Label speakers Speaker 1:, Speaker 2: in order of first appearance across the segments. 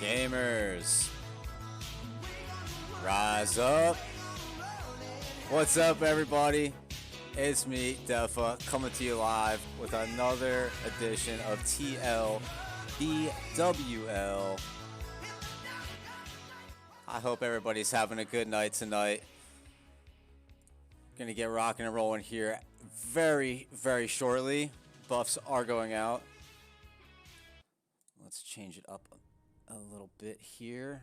Speaker 1: Gamers, rise up. What's up, everybody? It's me, Defa, coming to you live with another edition of TL BWL. I hope everybody's having a good night tonight. Gonna get rocking and rolling here very, very shortly. Buffs are going out. Let's change it up a little bit here.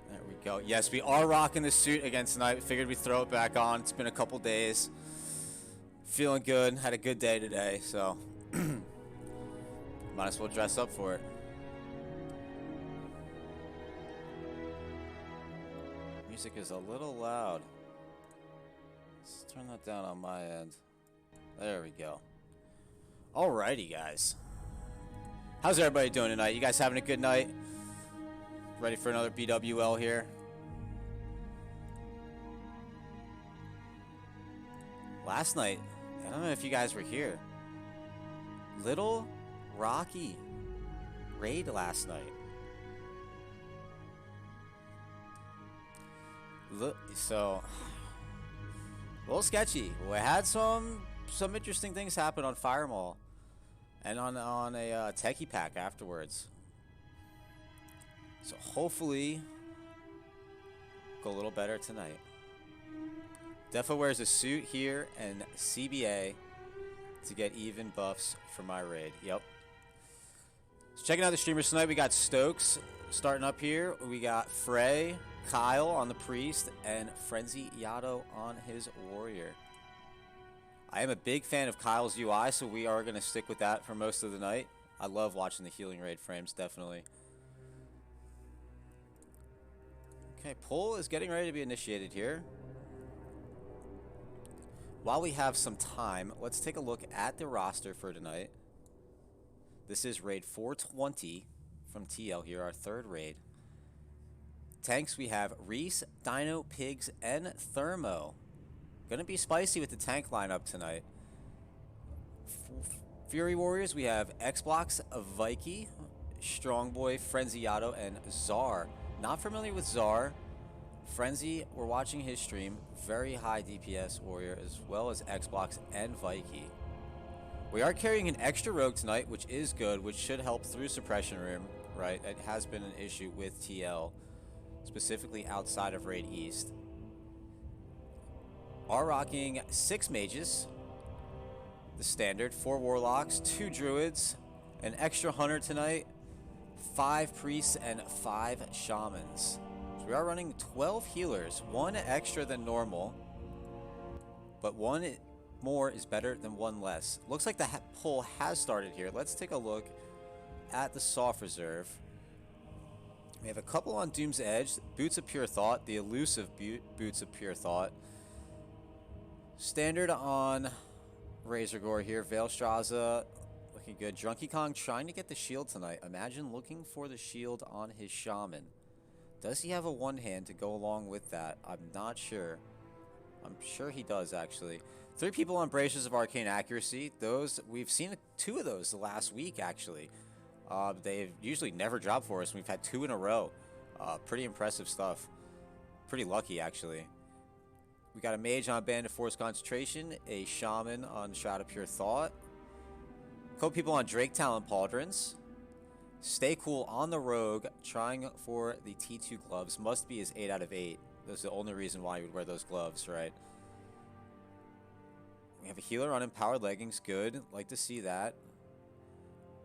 Speaker 1: There we go. Yes, we are rocking the suit again tonight. Figured we'd throw it back on. It's been a couple days. Feeling good. Had a good day today, so might as well dress up for it. Music is a little loud. Let's turn that down on my end. There we go. Alrighty, guys. How's everybody doing tonight? You guys having a good night? Ready for another BWL here? Last night, I don't know if you guys were here. Little Rocky raid last night. Look, so a little sketchy. We had some interesting things happen on Fire Mall and on a techie pack afterwards. So hopefully go a little better tonight. Defa wears a suit here and CBA to get even buffs for my raid. Yep. So checking out the streamers tonight, we got Stokes starting up here. We got Frey, Kyle on the Priest, and Frenzy Yato on his Warrior. I am a big fan of Kyle's UI, so we are going to stick with that for most of the night. I love watching the healing raid frames, definitely. Okay, poll is getting ready to be initiated here. While we have some time, let's take a look at the roster for tonight. This is raid 420 from TL here, our third raid. Tanks, we have Reese, Dino, Pigs, and Thermo. Gonna be spicy with the tank lineup tonight. Fury Warriors, we have Xbox, Vikey, Strongboy, Frenzy Yato, and Czar. Not familiar with Czar. Frenzy, we're watching his stream. Very high DPS warrior, as well as Xbox and Vikey. We are carrying an extra rogue tonight, which is good, which should help through Suppression Room, right? It has been an issue with TL, specifically outside of Raid East. Are rocking 6 mages, the standard, 4 warlocks, 2 druids, an extra hunter tonight, 5 priests, and 5 shamans. So we are running 12 healers, 1 extra than normal, but 1 more is better than 1 less. Looks like the poll has started here. Let's take a look at the soft reserve. We have a couple on Doom's Edge, Boots of Pure Thought, the elusive Boots of Pure Thought. Standard on Razor Gore here, Veilstraza looking good. Drunky Kong trying to get the shield tonight. Imagine looking for the shield on his shaman. Does he have a one hand to go along with that? I'm not sure. I'm sure he does, actually. 3 people on Braces of Arcane Accuracy. Those, we've seen 2 of those the last week, actually. They've usually never dropped for us, and we've had 2 in a row. Pretty impressive stuff. Pretty lucky, actually. We got a mage on Band of Force Concentration, a shaman on Shroud of Pure Thought. A couple people on Drake Talon Pauldrons. Stay Cool on the Rogue, trying for the T2 gloves. Must be his 8 out of 8. That's the only reason why you would wear those gloves, right? We have a healer on Empowered Leggings. Good. Like to see that.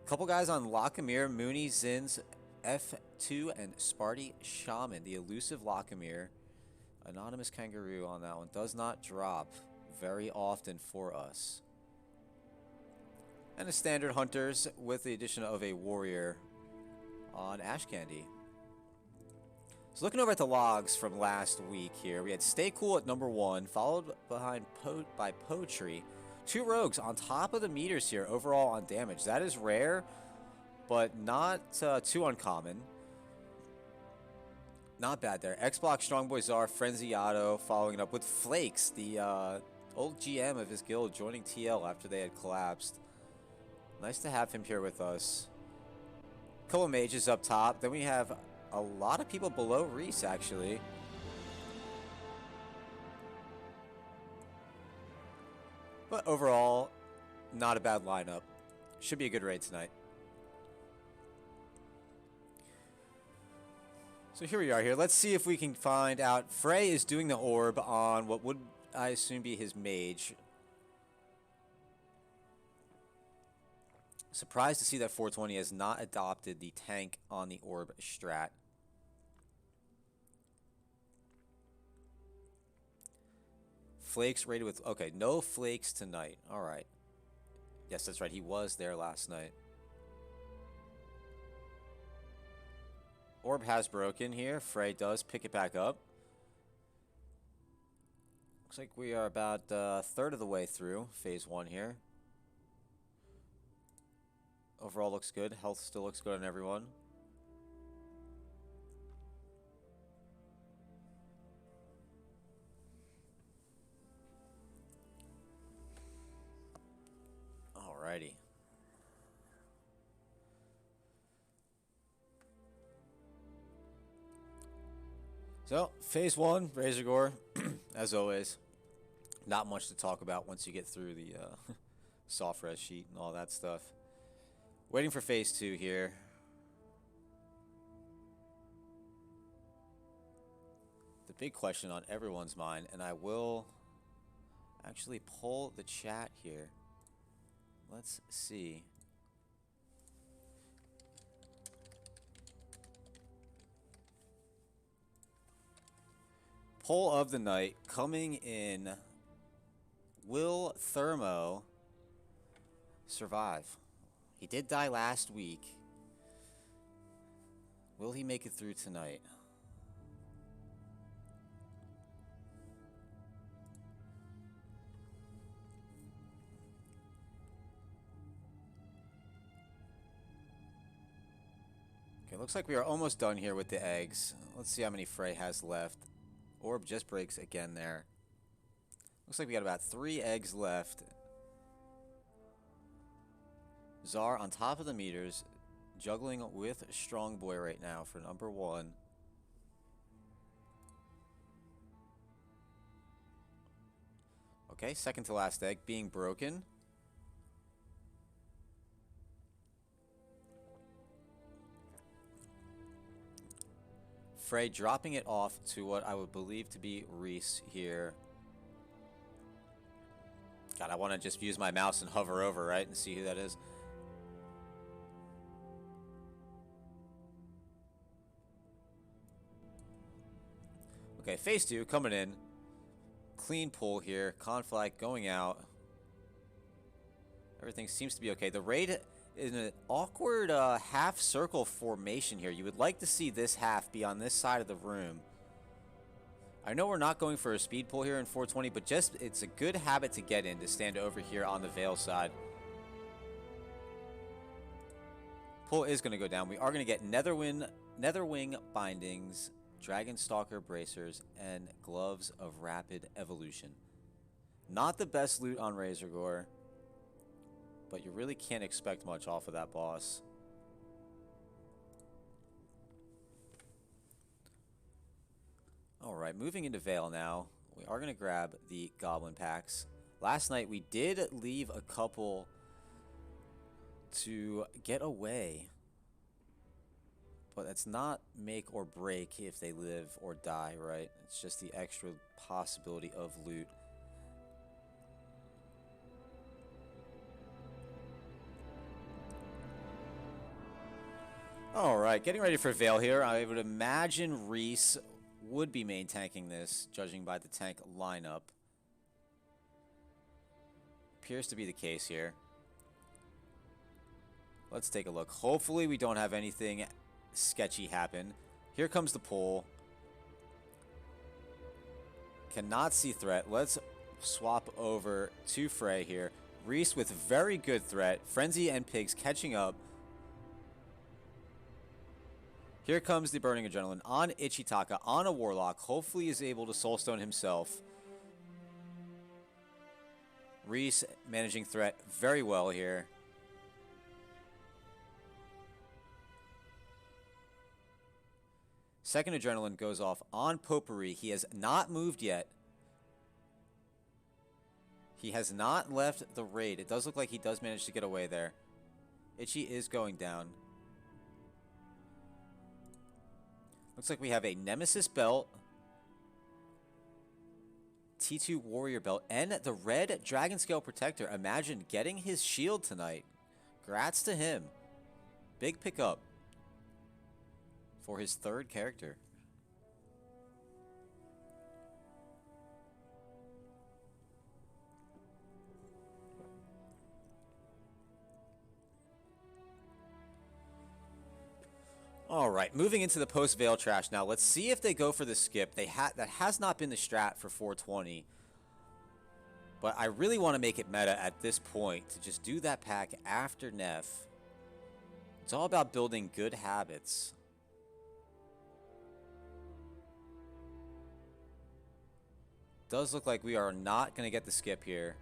Speaker 1: A couple guys on Lockamir, Mooney, Zins, F2, and Sparty Shaman. The elusive Lockamir. Anonymous Kangaroo on that one. Does not drop very often for us. And the standard hunters with the addition of a warrior on Ash Candy. So looking over at the logs from last week here, we had Stay Cool at number 1, followed behind by Poetry. 2 rogues on top of the meters here overall on damage. That is rare, but not too uncommon. Not bad there. Xbox, Strongboy Czar, Frenzy Yato, following it up with Flakes, the old GM of his guild, joining TL after they had collapsed. Nice to have him here with us. Couple mages up top. Then we have a lot of people below Reese, actually. But overall, not a bad lineup. Should be a good raid tonight. So here we are here. Let's see if we can find out. Frey is doing the orb on what would, I assume, be his mage. Surprised to see that 420 has not adopted the tank on the orb strat. Flakes rated with... Okay, no flakes tonight. All right. Yes, that's right. He was there last night. Orb has broken here. Frey does pick it back up. Looks like we are about a third of the way through phase 1 here. Overall looks good. Health still looks good on everyone. Alrighty. So, phase 1, Razorgore, as always. Not much to talk about once you get through the soft res sheet and all that stuff. Waiting for phase 2 here. The big question on everyone's mind, and I will actually pull the chat here. Let's see. Poll of the night coming in. Will Thermo survive? He did die last week. Will he make it through tonight? Okay, looks like we are almost done here with the eggs. Let's see how many Frey has left. Orb just breaks again there. Looks like we got about 3 eggs left. Czar on top of the meters, juggling with Strong Boy right now for number 1. Okay, second to last egg being broken. Frey dropping it off to what I would believe to be Reese here. God, I want to just use my mouse and hover over, right, and see who that is. Okay, phase 2 coming in. Clean pull here. Conflict going out. Everything seems to be okay. The raid is an awkward half circle formation here. You would like to see this half be on this side of the room. I know we're not going for a speed pull here in 420, but just it's a good habit to get in to stand over here on the Veil side. Pull is going to go down. We are going to get Netherwing bindings, Dragonstalker bracers, and Gloves of Rapid Evolution. Not the best loot on Razorgore, but you really can't expect much off of that boss. Alright, moving into Veil now. We are going to grab the Goblin packs. Last night we did leave a couple to get away. But that's not make or break if they live or die, right? It's just the extra possibility of loot. Alright, getting ready for Veil here. I would imagine Reese would be main tanking this, judging by the tank lineup. Appears to be the case here. Let's take a look. Hopefully we don't have anything sketchy happen. Here comes the pull. Cannot see threat. Let's swap over to Frey here. Reese with very good threat. Frenzy and Pigs catching up. Here comes the Burning Adrenaline on Ichitaka, on a Warlock. Hopefully is able to Soulstone himself. Reese managing threat very well here. Second adrenaline goes off on Potpourri. He has not moved yet. He has not left the raid. It does look like he does manage to get away there. Itchy is going down. Looks like we have a Nemesis belt, T2 Warrior belt, and the red Dragon Scale Protector. Imagine getting his shield tonight. Congrats to him. Big pickup for his third character. All right, moving into the post-Veil trash now. Let's see if they go for the skip. That has not been the strat for 420. But I really want to make it meta at this point to just do that pack after Neff. It's all about building good habits. Does look like we are not going to get the skip here,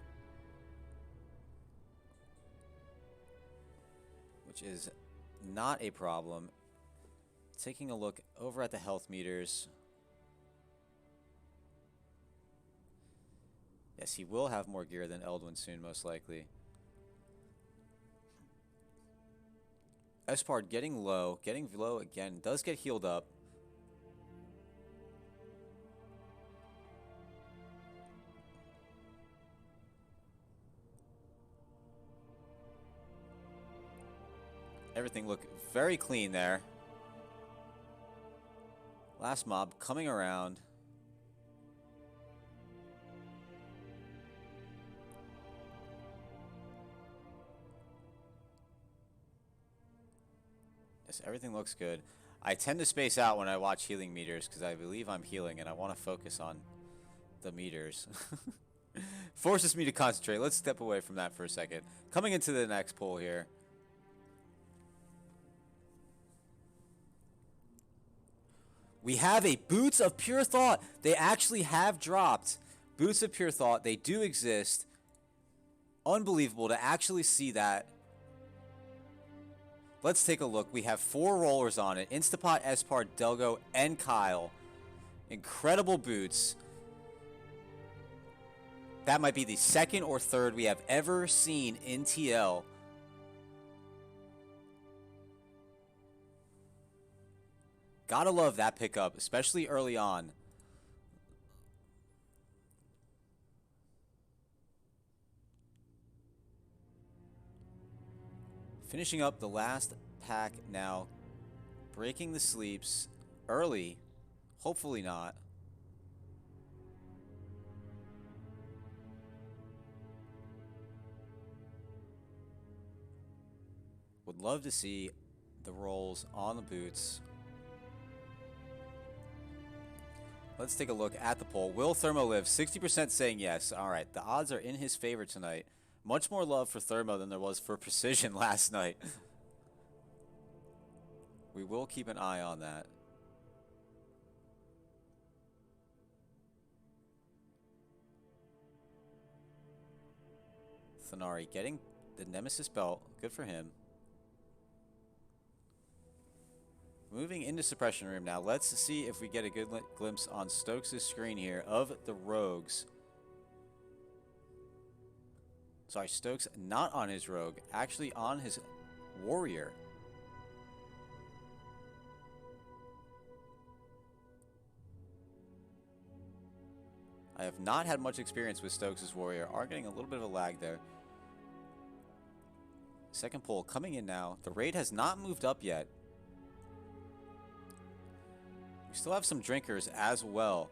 Speaker 1: which is not a problem. Taking a look over at the health meters. Yes, he will have more gear than Eldwin soon, most likely. Espard getting low again. Does get healed up. Everything looked very clean there. Last mob coming around. Yes, everything looks good. I tend to space out when I watch healing meters because I believe I'm healing and I want to focus on the meters. Forces me to concentrate. Let's step away from that for a second. Coming into the next poll here. We have a Boots of Pure Thought. They actually have dropped Boots of Pure Thought. They do exist. Unbelievable to actually see that. Let's take a look. We have 4 rollers on it. Instapot, Espard, Delgo, and Kyle. Incredible boots. That might be the second or third we have ever seen in TL. Gotta love that pickup, especially early on. Finishing up the last pack now. Breaking the sleeps early. Hopefully not. Would love to see the rolls on the boots. Let's take a look at the poll. Will Thermo live? 60% saying yes. All right, the odds are in his favor tonight. Much more love for Thermo than there was for Precision last night. We will keep an eye on that. Thanari getting the Nemesis belt. Good for him. Moving into Suppression Room now. Let's see if we get a good glimpse on Stokes' screen here of the Rogues. Sorry, Stokes not on his Rogue, actually on his Warrior. I have not had much experience with Stokes' Warrior. Are getting a little bit of a lag there. Second pull coming in now. The raid has not moved up yet. We still have some drinkers as well.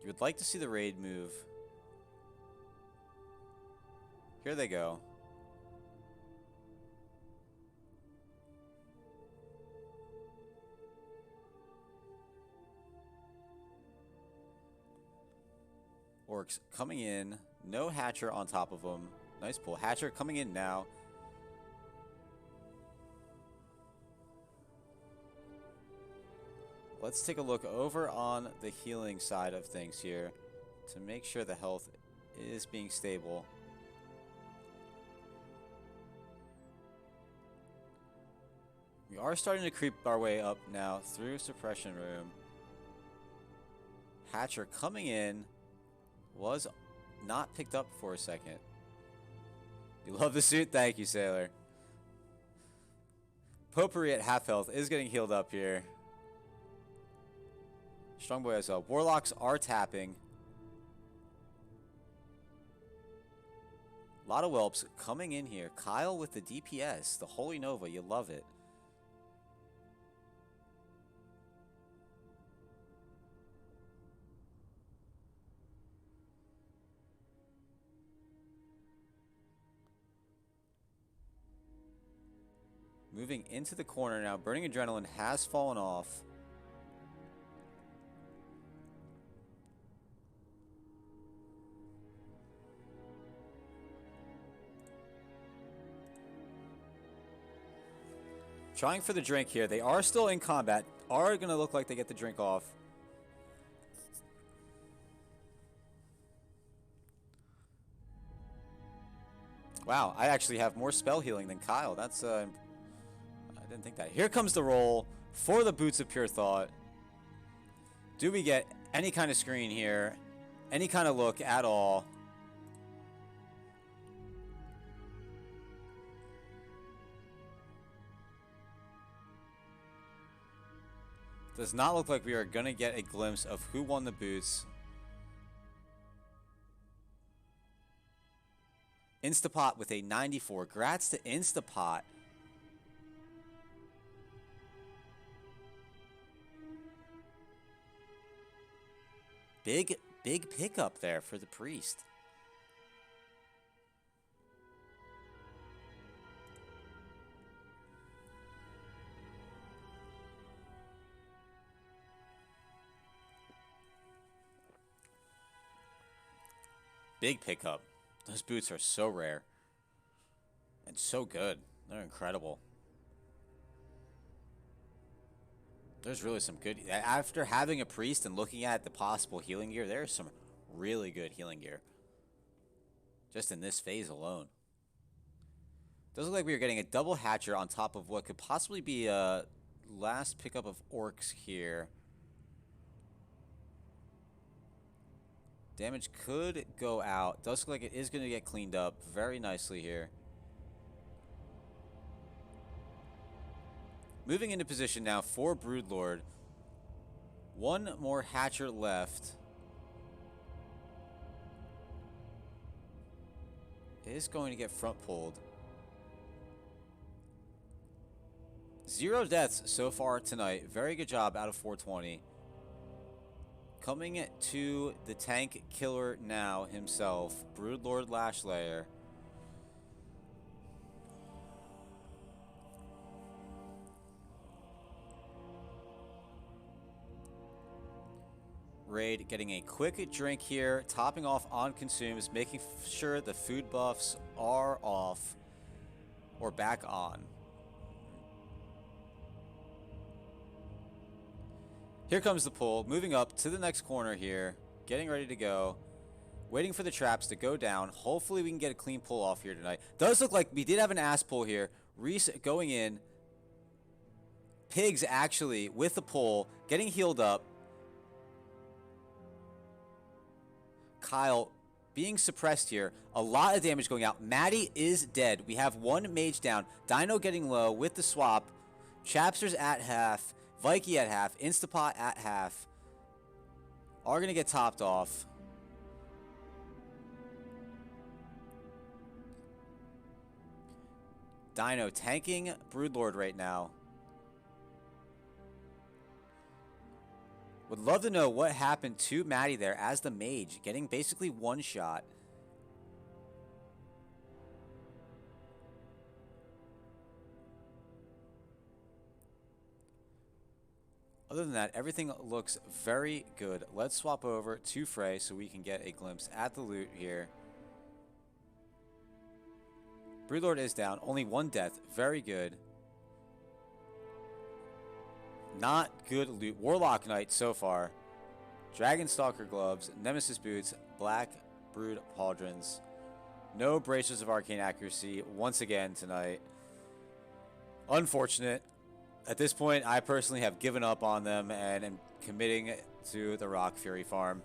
Speaker 1: You would like to see the raid move. Here they go. Orcs coming in. No Hatcher on top of them. Nice pull. Hatcher coming in now. Let's take a look over on the healing side of things here to make sure the health is being stable. We are starting to creep our way up now through Suppression Room. Hatcher coming in. Was not picked up for a second. You love the suit? Thank you, Sailor. Potpourri at half health is getting healed up here. Strongboy as well. Warlocks are tapping. A lot of whelps coming in here. Kyle with the DPS. The Holy Nova. You love it. Moving into the corner now. Burning Adrenaline has fallen off. Trying for the drink here. They are still in combat. Are going to look like they get the drink off. Wow, I actually have more spell healing than Kyle. That's I didn't think that. Here comes the roll for the Boots of Pure Thought. Do we get any kind of screen here? Any kind of look at all? Does not look like we are going to get a glimpse of who won the boots. Instapot with a 94. Grats to Instapot. Big pickup there for the priest. Big pickup. Those boots are so rare. And so good. They're incredible. There's really some good... After having a priest and looking at the possible healing gear, there's some really good healing gear. Just in this phase alone. Does look like we are getting a double hatcher on top of what could possibly be a last pickup of orcs here. Damage could go out. Does look like it is going to get cleaned up very nicely here. Moving into position now for Broodlord. One more hatcher left. Is going to get front pulled. 0 deaths so far tonight. Very good job out of 420. Coming to the tank killer now himself, Broodlord Lashlayer. Raid getting a quick drink here, topping off on consumes, making sure the food buffs are off or back on. Here comes the pull, moving up to the next corner here, getting ready to go, waiting for the traps to go down. Hopefully we can get a clean pull off here tonight. Does look like we did have an ass pull here. Reese going in. Pigs actually with the pull, getting healed up. Kyle being suppressed here. A lot of damage going out. Maddie is dead. We have one mage down. Dino getting low with the swap. Chapsters at half. Vikey at half. Instapot at half. Are going to get topped off. Dino tanking Broodlord right now. Would love to know what happened to Maddie there as the mage, getting basically one shot. Other than that, everything looks very good. Let's swap over to Frey so we can get a glimpse at the loot here. Broodlord is down. Only one death. Very good. Not good loot. Warlock Knight so far. Dragonstalker gloves, Nemesis boots, Black Brood pauldrons. No braces of arcane accuracy once again tonight. Unfortunate. At this point, I personally have given up on them and am committing to the Rock Fury farm.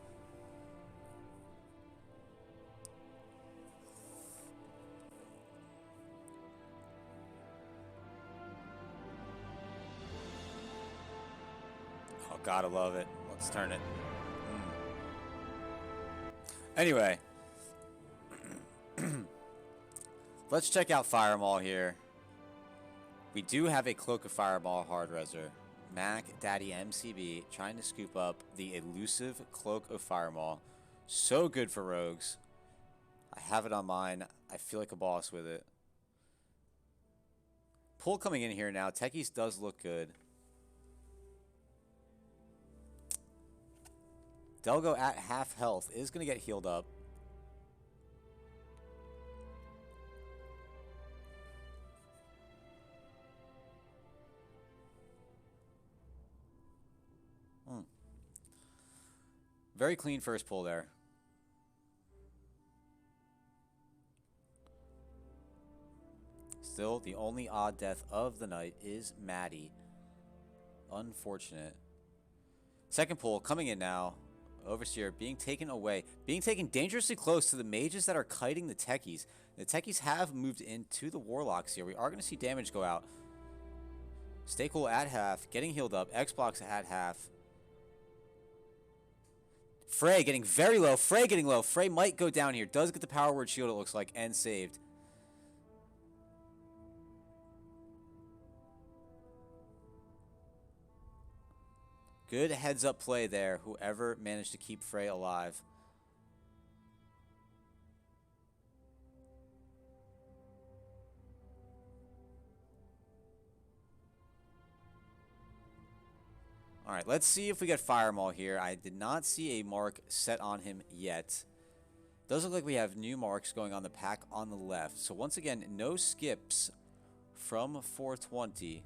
Speaker 1: Oh, gotta love it. Let's turn it. Anyway, let's check out Fireball here. We do have a Cloak of Fireball hard reser. Mac Daddy MCB trying to scoop up the elusive Cloak of Fireball. So good for rogues. I have it on mine. I feel like a boss with it. Pull coming in here now. Techies does look good. Delgo at half health is going to get healed up. Very clean first pull there. Still, the only odd death of the night is Maddie. Unfortunate. Second pull coming in now. Overseer being taken away. Being taken dangerously close to the mages that are kiting the techies. The techies have moved into the warlocks here. We are going to see damage go out. Stay cool at half. Getting healed up. X-Blocks at half. Frey getting very low. Frey getting low. Frey might go down here. Does get the power word shield, it looks like, and saved. Good heads-up play there, whoever managed to keep Frey alive. All right, let's see if we get Fire Maul here. I did not see a mark set on him yet. Does look like we have new marks going on the pack on the left. So once again, no skips from 420.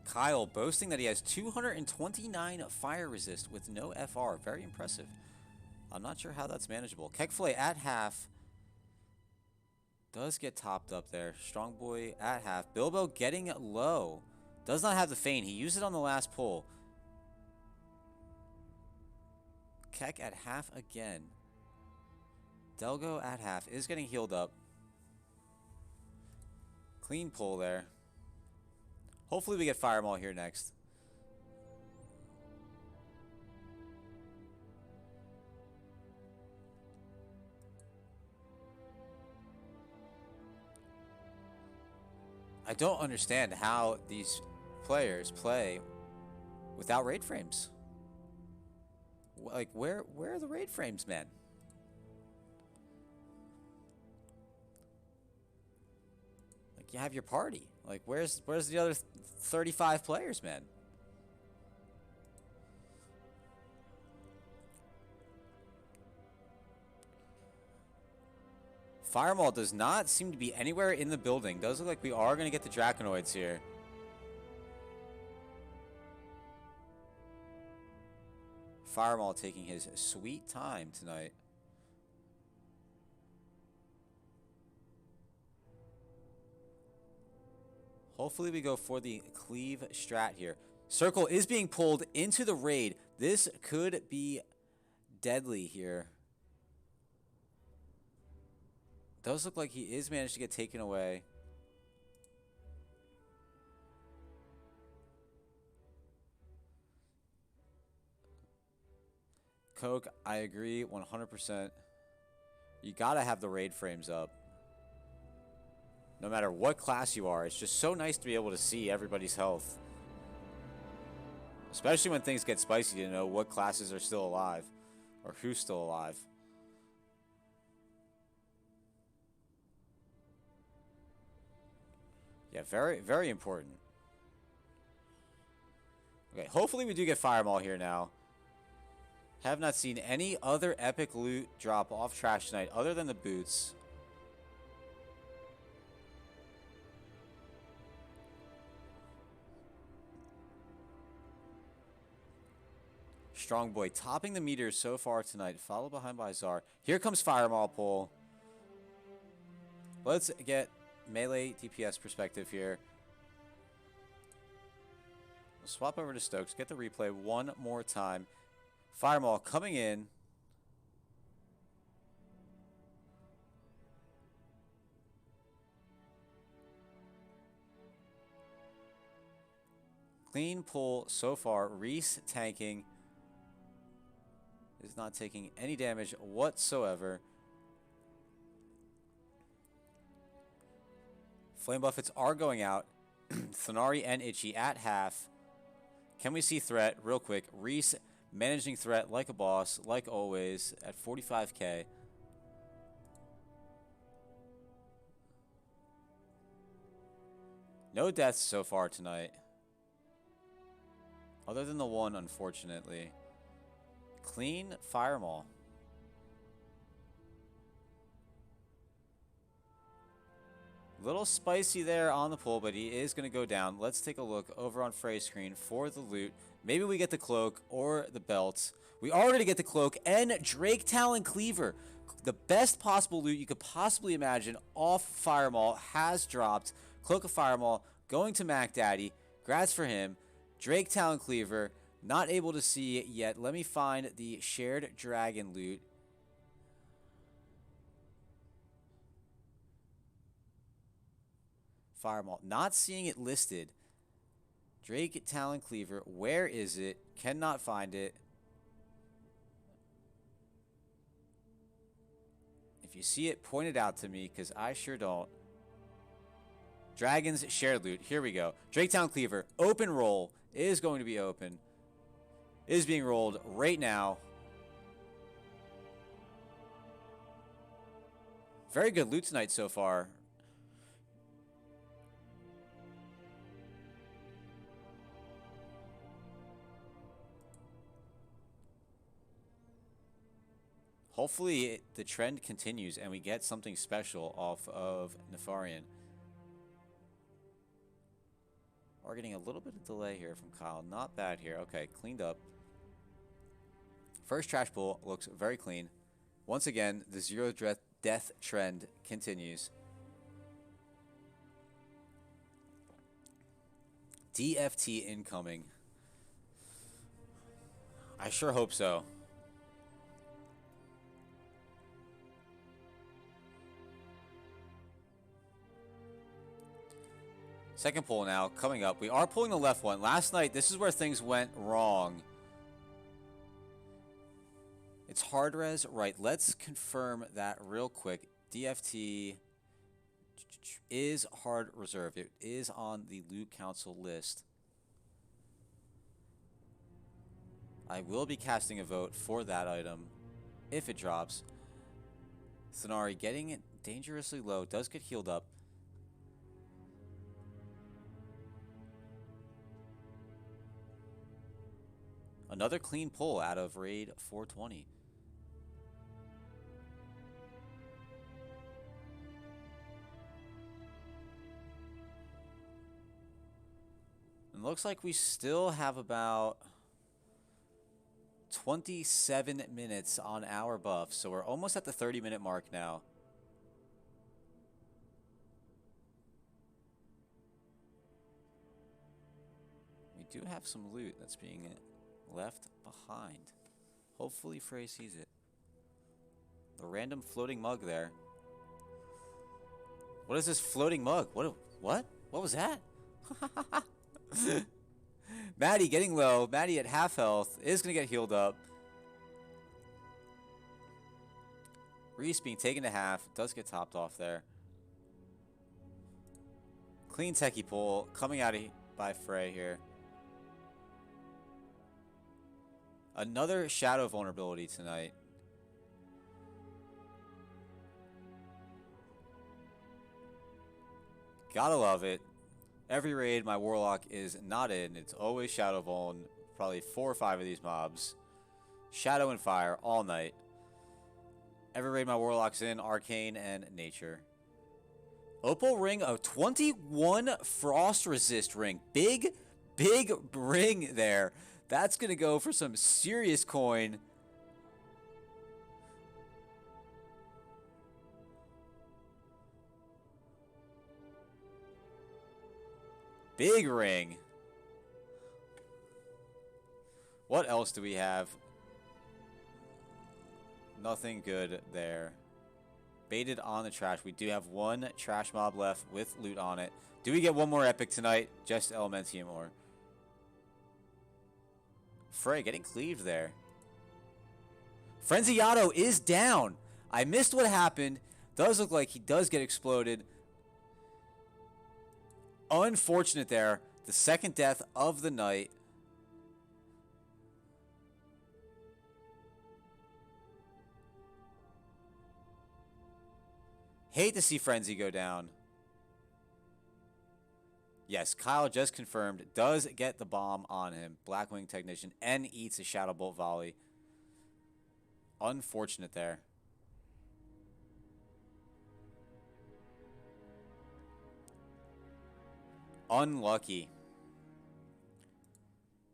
Speaker 1: Kyle boasting that he has 229 fire resist with no FR. Very impressive. I'm not sure how that's manageable. Kekflay at half. Does get topped up there. Strong Boy at half. Bilbo getting low. Does not have the feint. He used it on the last pull. Keck at half again. Delgo at half is getting healed up. Clean pull there. Hopefully we get Fire Maul here next. I don't understand how these players play without raid frames. Like, where are the raid frames, man? Like, you have your party. Like, where's the other 35 players, man? Firemaul does not seem to be anywhere in the building. Does look like we are going to get the Draconoids here. Firemaul taking his sweet time tonight. Hopefully we go for the cleave strat here. Circle is being pulled into the raid. This could be deadly here. Does look like he is managed to get taken away. Coke, I agree 100%. You gotta have the raid frames up. No matter what class you are, it's just so nice to be able to see everybody's health. Especially when things get spicy to know what classes are still alive. Or who's still alive. Yeah, very, very important. Okay, hopefully we do get Firemaul here now. Have not seen any other epic loot drop off trash tonight other than the boots. Strong Boy topping the meters so far tonight, followed behind by Czar. Here comes Fireball Pull. Let's get melee DPS perspective here. We'll swap over to Stokes, get the replay one more time. Fireball coming in. Clean pull so far. Reese tanking. Is not taking any damage whatsoever. Flame Buffets are going out. Thanari and Itchy at half. Can we see threat real quick? Reese managing threat like a boss, like always, at 45k. No deaths so far tonight. Other than the one, unfortunately. Clean Firemaul. Little spicy there on the pull, but he is going to go down. Let's take a look over on Frey's screen for the loot. Maybe we get the cloak or the belts. We are going to get the cloak and Drake Talon Cleaver. The best possible loot you could possibly imagine off Firemaul has dropped. Cloak of Firemaul going to Mac Daddy. Grats for him. Drake Talon Cleaver. Not able to see it yet. Let me find the shared dragon loot. Firemaul. Not seeing it listed. Drake Talon Cleaver. Where is it? Cannot find it. If you see it, point it out to me, because I sure don't. Dragon's shared loot. Here we go. Drake Talon Cleaver. Open roll. Is going to be open. Is being rolled right now. Very good loot tonight so far. Hopefully the trend continues and we get something special off of Nefarian. We're getting a little bit of delay here from Kyle. Not bad here. Okay, cleaned up. First trash pull looks very clean. Once again, the zero death trend continues. DFT incoming. I sure hope so. Second pull now, coming up. We are pulling the left one. Last night, this is where things went wrong. It's hard res, right. Let's confirm that real quick. DFT is hard reserve. It is on the loot council list. I will be casting a vote for that item if it drops. Thanari getting it dangerously low. Does get healed up. Another clean pull out of raid 420. And looks like we still have about 27 minutes on our buff. So we're almost at the 30-minute mark now. We do have some loot that's being left behind. Hopefully Frey sees it. The random floating mug there. What is this floating mug? What was that? Maddie getting low. Maddie at half health is going to get healed up. Reese being taken to half. Does get topped off there. Clean techie pull coming out by Frey here. Another shadow vulnerability tonight. Gotta love it. Every raid my Warlock is not in, it's always shadow vuln. Probably 4 or 5 of these mobs. Shadow and fire all night. Every raid my Warlock's in, Arcane and Nature. Opal ring of 21 frost resist ring. Big ring there. That's going to go for some serious coin. Big ring. What else do we have? Nothing good there. Baited on the trash. We do have one trash mob left with loot on it. Do we get one more epic tonight? Just Elementium or Frey getting cleaved there. Frenzy Yato is down. I missed what happened. Does look like he does get exploded. Unfortunate there. The second death of the night. Hate to see Frenzy go down. Yes, Kyle just confirmed. Does get the bomb on him. Blackwing Technician and eats a Shadow Bolt volley. Unfortunate there. Unlucky.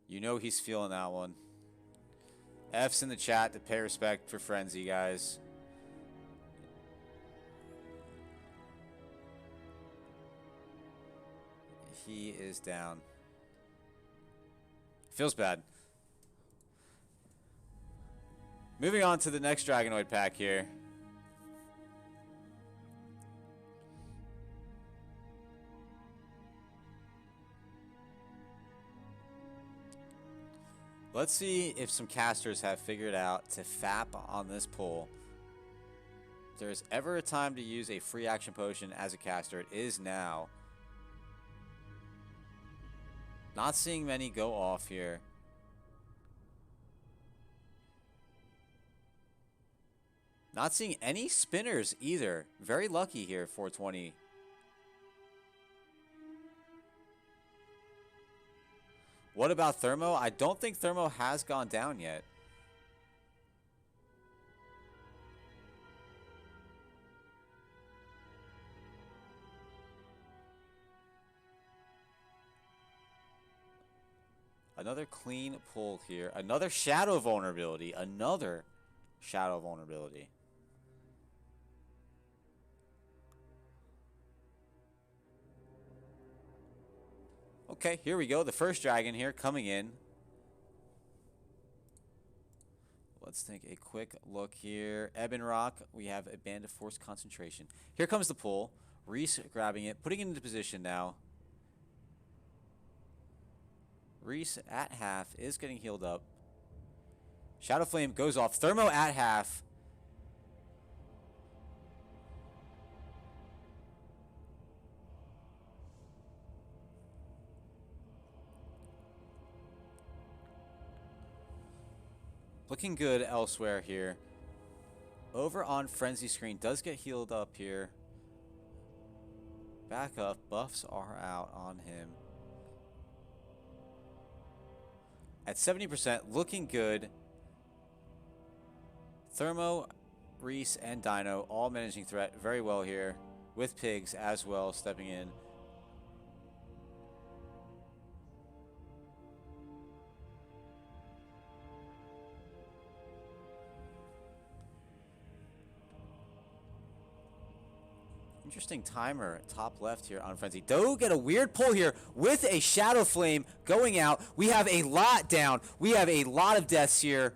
Speaker 1: You know he's feeling that one. F's in the chat to pay respect for Frenzy, guys. He is down. Feels bad. Moving on to the next Dragonoid pack here. Let's see if some casters have figured out to FAP on this pull. If there's ever a time to use a free action potion as a caster, it is now. Not seeing many go off here. Not seeing any spinners either. Very lucky here, 420. What about Thermo? I don't think Thermo has gone down yet. Another clean pull here. Another Shadow Vulnerability. Another Shadow Vulnerability. Okay, here we go. The first dragon here coming in. Let's take a quick look here. Ebon Rock. We have a Band of Force Concentration. Here comes the pull. Reese grabbing it. Putting it into position now. Reese at half is getting healed up. Shadow Flame goes off. Thermo at half. Looking good elsewhere here. Over on Frenzy screen. Does get healed up here. Back up. Buffs are out on him. At 70%, looking good. Thermo, Reese, and Dino all managing threat very well here. With Pigs as well stepping in. Interesting timer top left here on Frenzy. Do get a weird pull here with a Shadow Flame going out. We have a lot down. We have a lot of deaths here.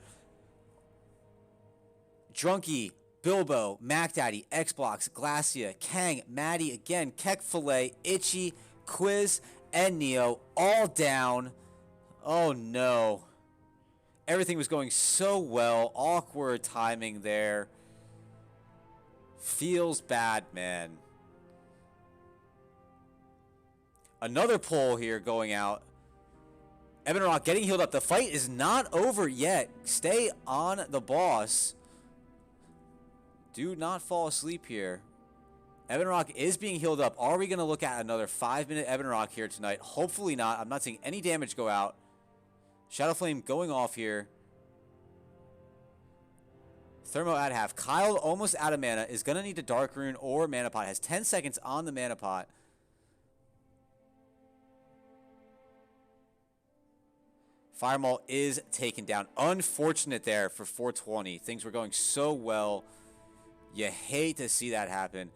Speaker 1: Drunky, Bilbo, Mac Daddy, Xbox, Glacia, Kang, Maddie again, Keck Filet, Itchy, Quiz, and Neo all down. Oh no. Everything was going so well. Awkward timing there. Feels bad, man. Another pull here going out. Ebon Rock getting healed up. The fight is not over yet. Stay on the boss. Do not fall asleep here. Ebon Rock is being healed up. Are we going to look at another 5-minute Ebon Rock here tonight? Hopefully not. I'm not seeing any damage go out. Shadow Flame going off here. Thermo at half. Kyle almost out of mana. Is going to need a Dark Rune or Mana Pot. Has 10 seconds on the Mana Pot. Firemaul is taken down. Unfortunate there for 420. Things were going so well. You hate to see that happen.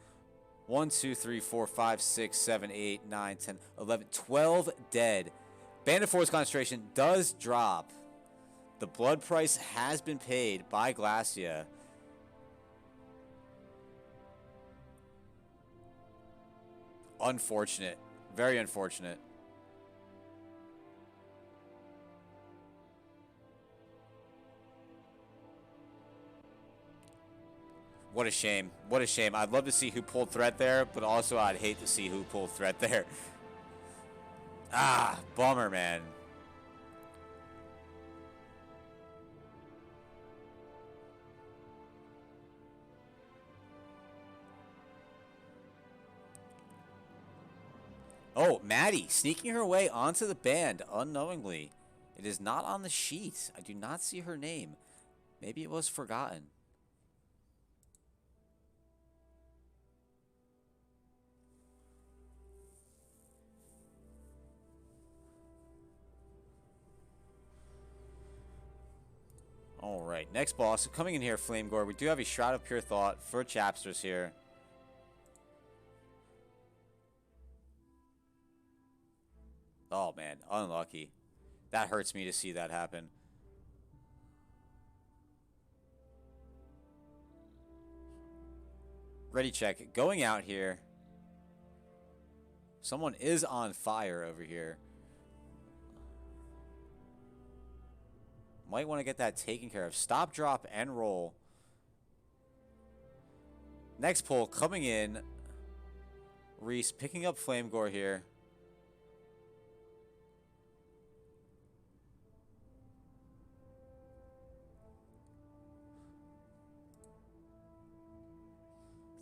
Speaker 1: 1, 2, 3, 4, 5, 6, 7, 8, 9, 10, 11, 12 dead. Bandit Force concentration does drop. The blood price has been paid by Glacia. Unfortunate. Very unfortunate. What a shame. What a shame. I'd love to see who pulled threat there, but also I'd hate to see who pulled threat there. Ah, bummer, man. Oh, Maddie sneaking her way onto the band unknowingly. It is not on the sheet. I do not see her name. Maybe it was forgotten. All right, next boss coming in here, Flame Gore. We do have a Shroud of Pure Thought for Chapsters here. Oh man, unlucky. That hurts me to see that happen. Ready check. Going out here. Someone is on fire over here. Might want to get that taken care of. Stop, drop, and roll. Next pull coming in. Reese picking up Flame Gore here.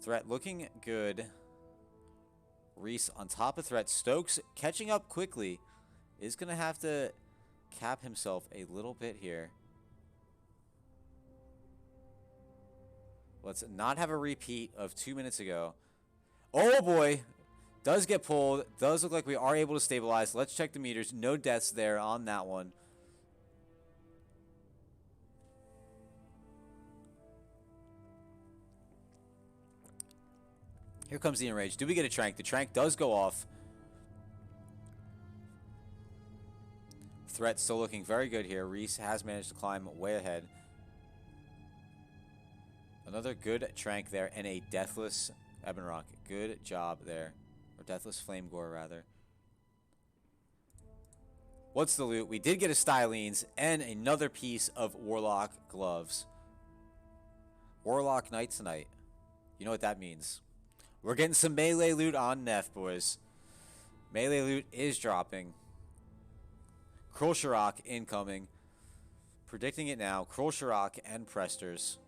Speaker 1: Threat looking good. Reese on top of threat. Stokes catching up quickly. Is going to have to cap himself a little bit here. Let's not have a repeat of 2 minutes ago. Oh boy. Does get pulled. Does look like we are able to stabilize. Let's check the meters. No deaths there on that one. Here comes the enrage. Do we get a trank? The trank does go off. Threat still looking very good here. Reese has managed to climb way ahead. Another good trank there and a deathless Ebon Rock. Good job there. Or deathless Flame Gore, rather. What's the loot? We did get a Stylines and another piece of Warlock gloves. Warlock Knight tonight. You know what that means. We're getting some melee loot on Neff, boys. Melee loot is dropping. Krull Sharok incoming. Predicting it now. Krull Sharok and Presters.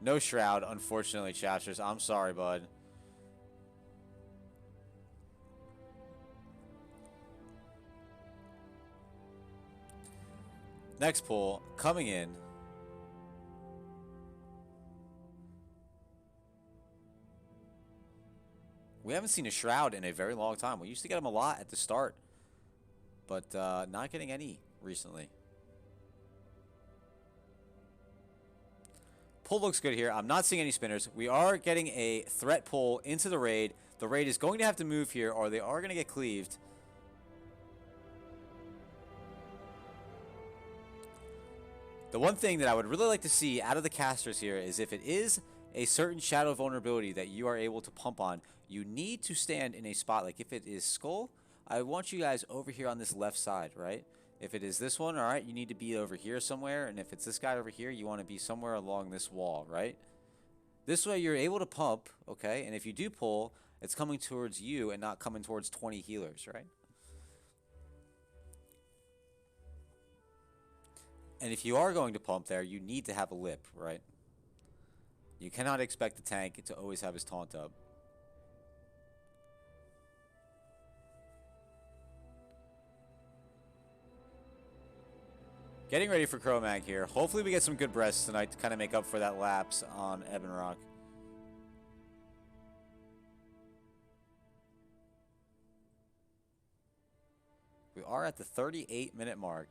Speaker 1: No Shroud, unfortunately, Chapsters. I'm sorry, bud. Next pull coming in. We haven't seen a Shroud in a very long time. We used to get them a lot at the start, but not getting any recently. Pull looks good here. I'm not seeing any spinners. We are getting a threat pull into the raid. The raid is going to have to move here, or they are going to get cleaved. The one thing that I would really like to see out of the casters here is if it is a certain shadow vulnerability that you are able to pump on, you need to stand in a spot. Like if it is Skull, I want you guys over here on this left side, right? If it is this one, all right, you need to be over here somewhere. And if it's this guy over here, you want to be somewhere along this wall, right? This way you're able to pump, okay? And if you do pull, it's coming towards you and not coming towards 20 healers, right? And if you are going to pump there, you need to have a lip, right? You cannot expect the tank to always have his taunt up. Getting ready for Chromag here. Hopefully we get some good breasts tonight to kind of make up for that lapse on Ebon Rock. We are at the 38-minute mark.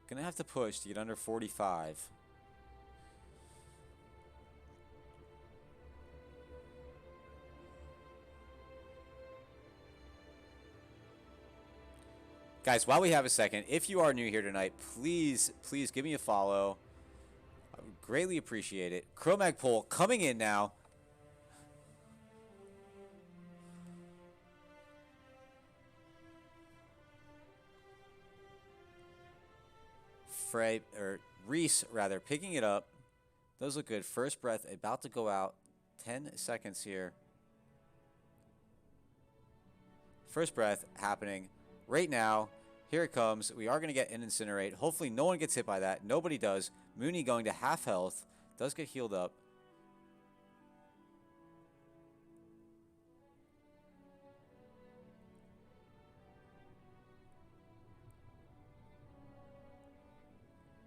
Speaker 1: Gonna have to push to get under 45. Guys, while we have a second, if you are new here tonight, please give me a follow. I would greatly appreciate it. Chromag poll coming in now. Reese, rather, picking it up. Those look good. First breath about to go out. 10 seconds here. First breath happening right now. Here it comes. We are going to get an incinerate. Hopefully no one gets hit by that. Nobody does. Mooney going to half health. Does get healed up.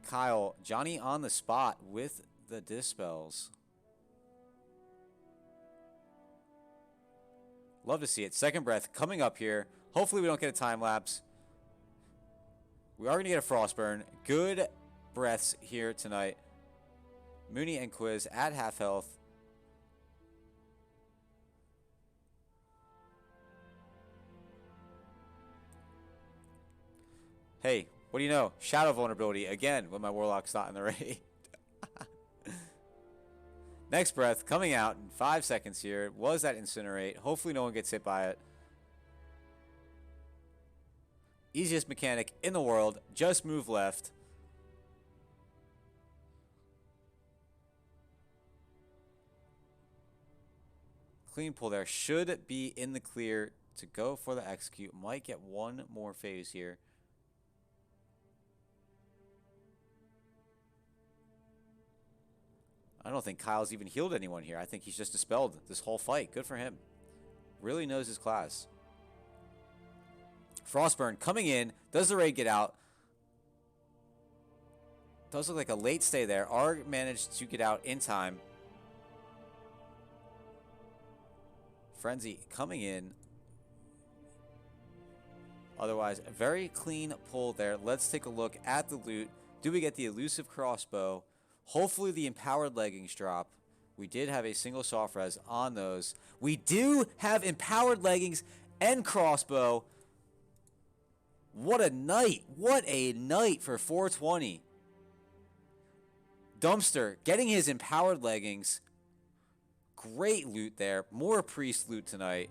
Speaker 1: Kyle, Johnny on the spot with the dispels. Love to see it. Second breath coming up here. Hopefully we don't get a time lapse. We are going to get a Frostburn. Good breaths here tonight. Mooney and Quiz at half health. Hey, what do you know? Shadow vulnerability again when my Warlock's not in the raid. Next breath coming out in 5 seconds here. Was that incinerate? Hopefully no one gets hit by it. Easiest mechanic in the world. Just move left. Clean pull there. Should be in the clear to go for the execute. Might get one more phase here. I don't think Kyle's even healed anyone here. I think he's just dispelled this whole fight. Good for him. Really knows his class. Frostburn coming in. Does the raid get out? Does look like a late stay there. Arg managed to get out in time. Frenzy coming in. Otherwise, a very clean pull there. Let's take a look at the loot. Do we get the elusive crossbow? Hopefully the empowered leggings drop. We did have a single soft res on those. We do have empowered leggings and crossbow. What a night. What a night for 420. Dumpster getting his empowered leggings. Great loot there. More priest loot tonight.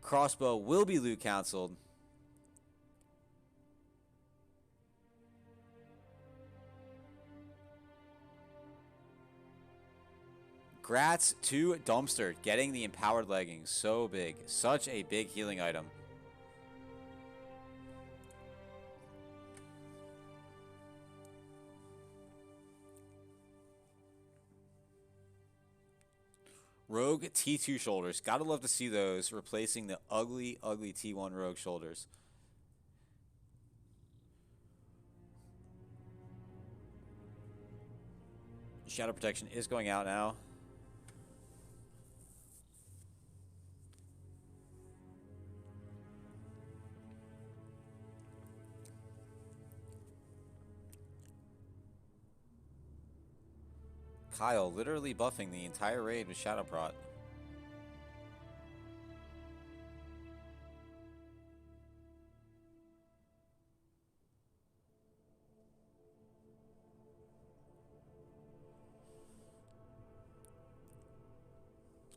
Speaker 1: Crossbow will be loot canceled. Grats to Dumpster getting the empowered leggings. So big. Such a big healing item. Rogue T2 shoulders. Gotta love to see those replacing the ugly, ugly T1 Rogue shoulders. Shadow protection is going out now. Kyle literally buffing the entire raid with Shadow Prot.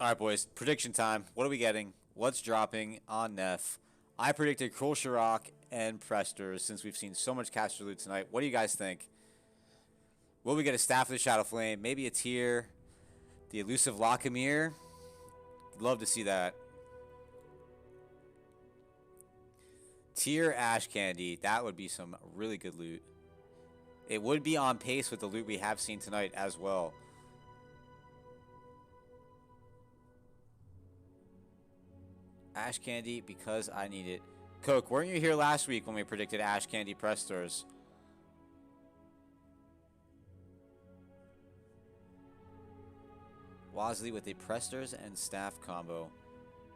Speaker 1: All right, boys. Prediction time. What are we getting? What's dropping on Neff? I predicted Cruel Shirok and Presters since we've seen so much caster loot tonight. What do you guys think? Will we get a Staff of the Shadow Flame? Maybe a Tear? The elusive Lockamere? Love to see that. Tear Ash Candy. That would be some really good loot. It would be on pace with the loot we have seen tonight as well. Ash Candy because I need it. Coke, weren't you here last week when we predicted Ash Candy Presters? Wasley with a Presters and Staff combo.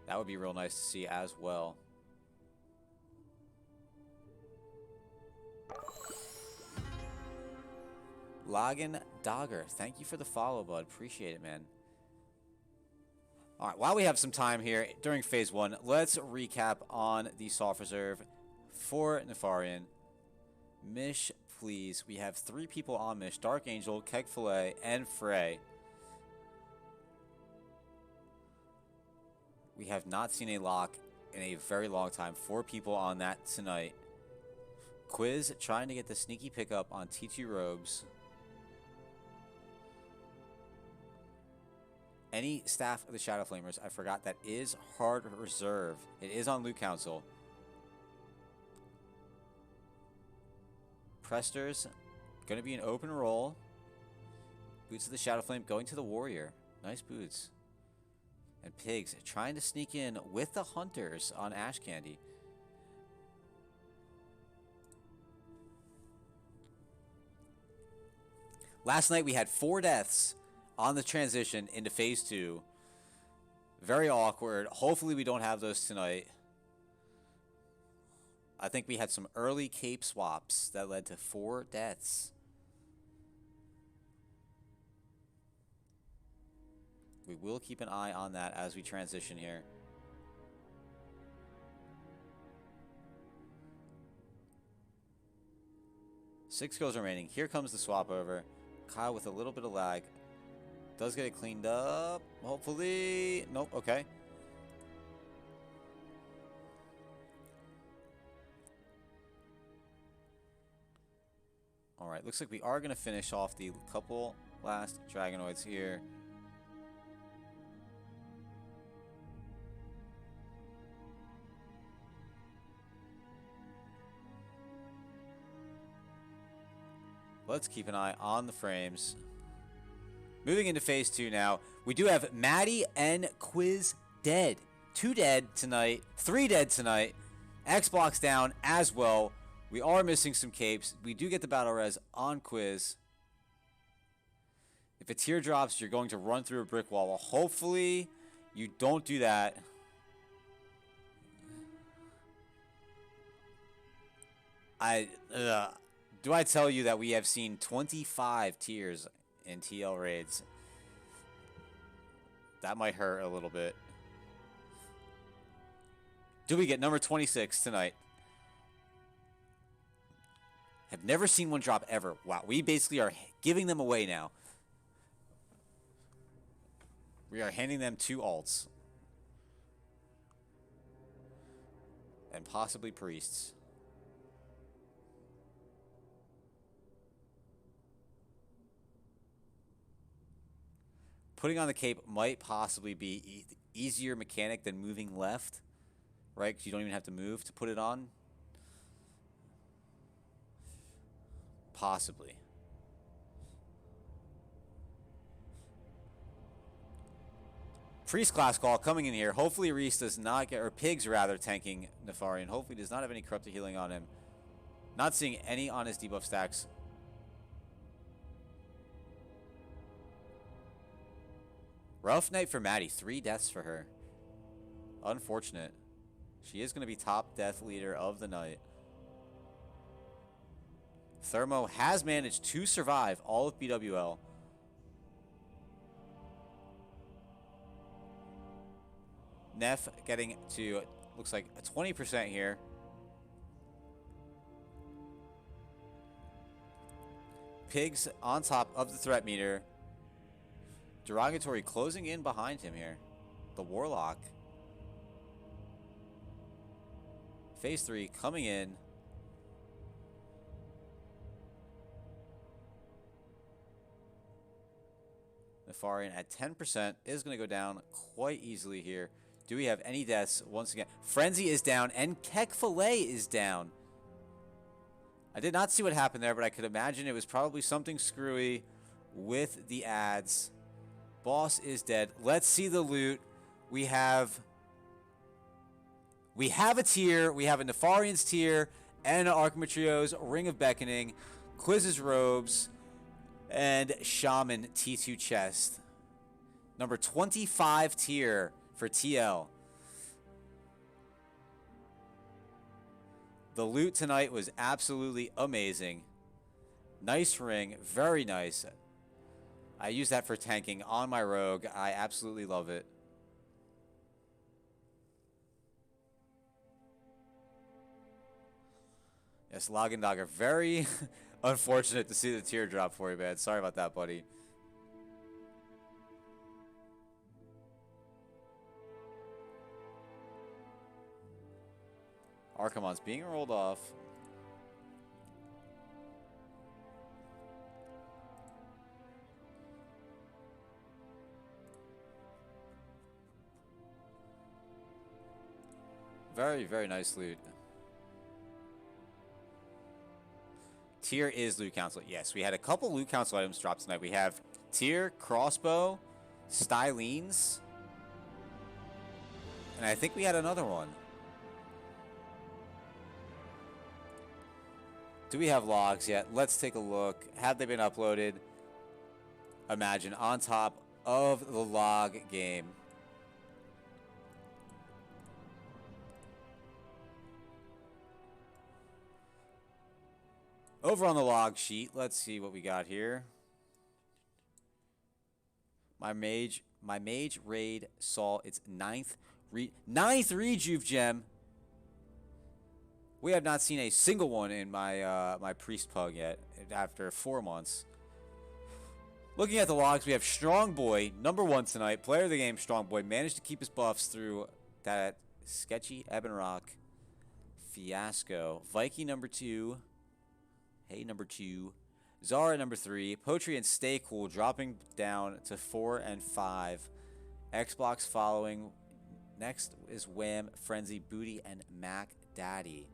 Speaker 1: That would be real nice to see as well. Lagan Dogger, thank you for the follow, bud. Appreciate it, man. All right, while we have some time here during Phase 1, let's recap on the soft reserve for Nefarian. Mish, please. We have 3 people on Mish. Dark Angel, Keg Filet, and Frey. We have not seen a lock in a very long time. 4 people on that tonight. Quiz trying to get the sneaky pickup on T2 Robes. Any staff of the Shadow Flamers, I forgot, that is hard reserve. It is on Loot Council. Presters, going to be an open roll. Boots of the Shadow Flame going to the Warrior. Nice boots. And Pigs trying to sneak in with the Hunters on Ash Candy. Last night we had 4 deaths on the transition into Phase 2. Very awkward. Hopefully we don't have those tonight. I think we had some early cape swaps that led to 4 deaths. We will keep an eye on that as we transition here. Six goes remaining. Here comes the swap over. Kyle with a little bit of lag. Does get it cleaned up. Hopefully. Nope. Okay. All right. Looks like we are going to finish off the couple last Dragonoids here. Let's keep an eye on the frames. Moving into Phase 2 now. We do have Maddie and Quiz dead. 2 dead tonight. 3 dead tonight. X-Block's down as well. We are missing some capes. We do get the battle res on Quiz. If a tier drops, you're going to run through a brick wall. Well, hopefully you don't do that. Do I tell you that we have seen 25 tiers in TL raids? That might hurt a little bit. Do we get number 26 tonight? Have never seen one drop ever. Wow, we basically are giving them away now. We are handing them 2 alts. And possibly priests. Putting on the cape might possibly be easier mechanic than moving left, right? Because you don't even have to move to put it on. Possibly. Priest class call coming in here. Hopefully Reese does not get, or Pigs rather, tanking Nefarian. Hopefully does not have any corrupted healing on him. Not seeing any on his debuff stacks. Rough night for Maddie. 3 deaths for her. Unfortunate. She is going to be top death leader of the night. Thermo has managed to survive all of BWL. Neff getting to, looks like, a 20% here. Pigs on top of the threat meter. Derogatory closing in behind him here. The Warlock. Phase 3 coming in. Nefarian at 10% is going to go down quite easily here. Do we have any deaths? Once again, Frenzy is down and Kek Filet is down. I did not see what happened there, but I could imagine it was probably something screwy with the ads. Boss is dead. Let's see the loot. We have a tier. We have a Nefarian's tier and an Archimetrio's Ring of Beckoning, Quiz's Robes, and Shaman T2 chest. Number 25 tier for TL. The loot tonight was absolutely amazing. Nice ring. Very nice. I use that for tanking on my rogue. I absolutely love it. Yes, Log and Dogger. Very unfortunate to see the teardrop for you, man. Sorry about that, buddy. Archimon's being rolled off. Very, very nice loot. Tier is loot council. Yes, we had a couple loot council items dropped tonight. We have tier, crossbow, stylines, and I think we had another one. Do we have logs yet? Let's take a look. Have they been uploaded? Imagine on top of the log game. Over on the log sheet, let's see what we got here. My mage raid saw its ninth rejuve gem. We have not seen a single one in my my priest pug yet after 4 months. Looking at the logs, we have Strong Boy, #1 tonight. Player of the game, Strong Boy, managed to keep his buffs through that sketchy Ebon Rock fiasco. Viking #2. Hey, #2. Zara #3. Poetry and Stay Cool dropping down to 4 and 5. Xbox following. Next is Wham, Frenzy, Booty, and Mac Daddy.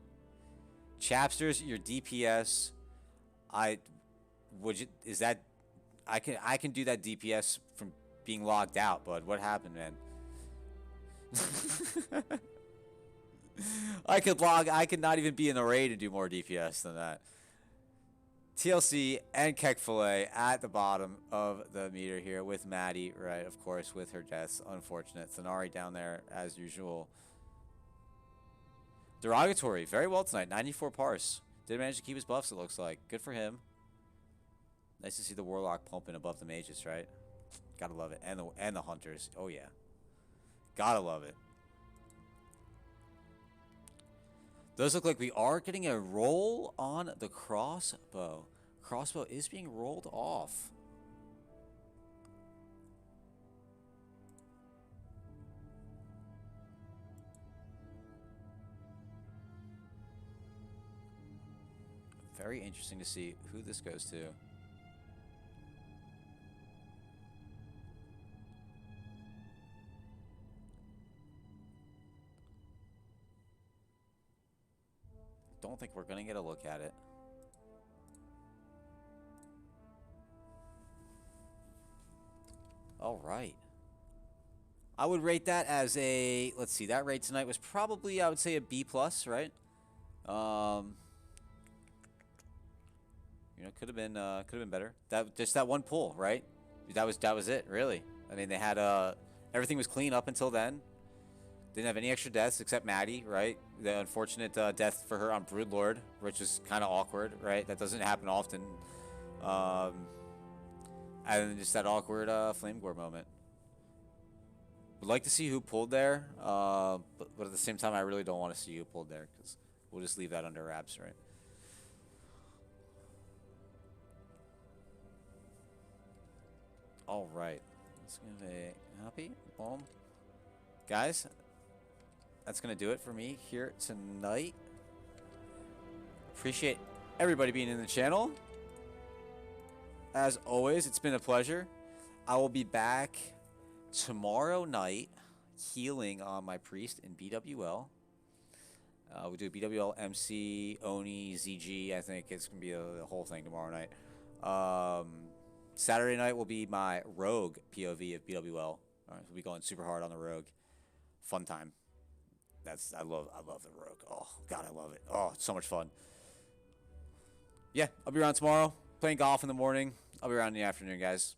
Speaker 1: Chapsters, your DPS. I can do that DPS from being logged out, bud. What happened, man? I could not even be in the raid and do more DPS than that. TLC and Keck Filet at the bottom of the meter here with Maddie, right? Of course, with her deaths. Unfortunate. Thanari down there as usual. Derogatory. Very well tonight. 94 parse. Did manage to keep his buffs, it looks like. Good for him. Nice to see the Warlock pumping above the mages, right? Gotta love it. And the Hunters. Oh, yeah. Gotta love it. Does look like we are getting a roll on the crossbow. Crossbow is being rolled off. Very interesting to see who this goes to. Don't think we're gonna get a look at it. All right. I would rate that as a, let's see, that rate tonight was probably, I would say, a B+, right? You know, could have been better. Just that one pull, right? That was it, really. I mean, they had everything was clean up until then. Didn't have any extra deaths except Maddie, right? The unfortunate death for her on Broodlord, which is kind of awkward, right? That doesn't happen often. And then just that awkward Flame Gore moment. Would like to see who pulled there, but at the same time, I really don't want to see who pulled there because we'll just leave that under wraps, right? All right. Let's give a happy boom. Guys, that's going to do it for me here tonight. Appreciate everybody being in the channel. As always, it's been a pleasure. I will be back tomorrow night healing on my priest in BWL. We do BWL, MC, Oni, ZG. I think it's going to be a whole thing tomorrow night. Saturday night will be my rogue POV of BWL. All right, we'll be going super hard on the rogue. Fun time. I love the rogue. Oh God, I love it. Oh, it's so much fun. Yeah, I'll be around tomorrow. Playing golf in the morning. I'll be around in the afternoon, guys.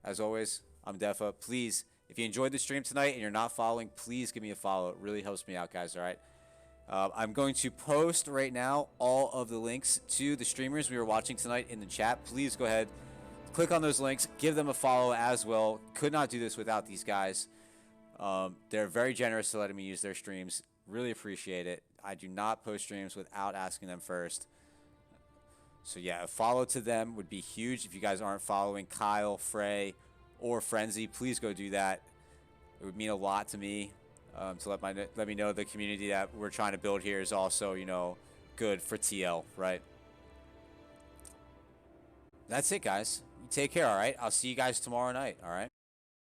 Speaker 1: As always, I'm Defa. Please, if you enjoyed the stream tonight and you're not following, please give me a follow. It really helps me out, guys. All right. I'm going to post right now all of the links to the streamers we were watching tonight in the chat. Please go ahead, click on those links, give them a follow as well. Could not do this without these guys. They're very generous to letting me use their streams. Really appreciate it. I do not post streams without asking them first. So yeah, a follow to them would be huge. If you guys aren't following Kyle, Frey, or Frenzy, please go do that. It would mean a lot to me. To let me know the community that we're trying to build here is also, you know, good for TL, right? That's it, guys. You take care, all right? I'll see you guys tomorrow night, all right?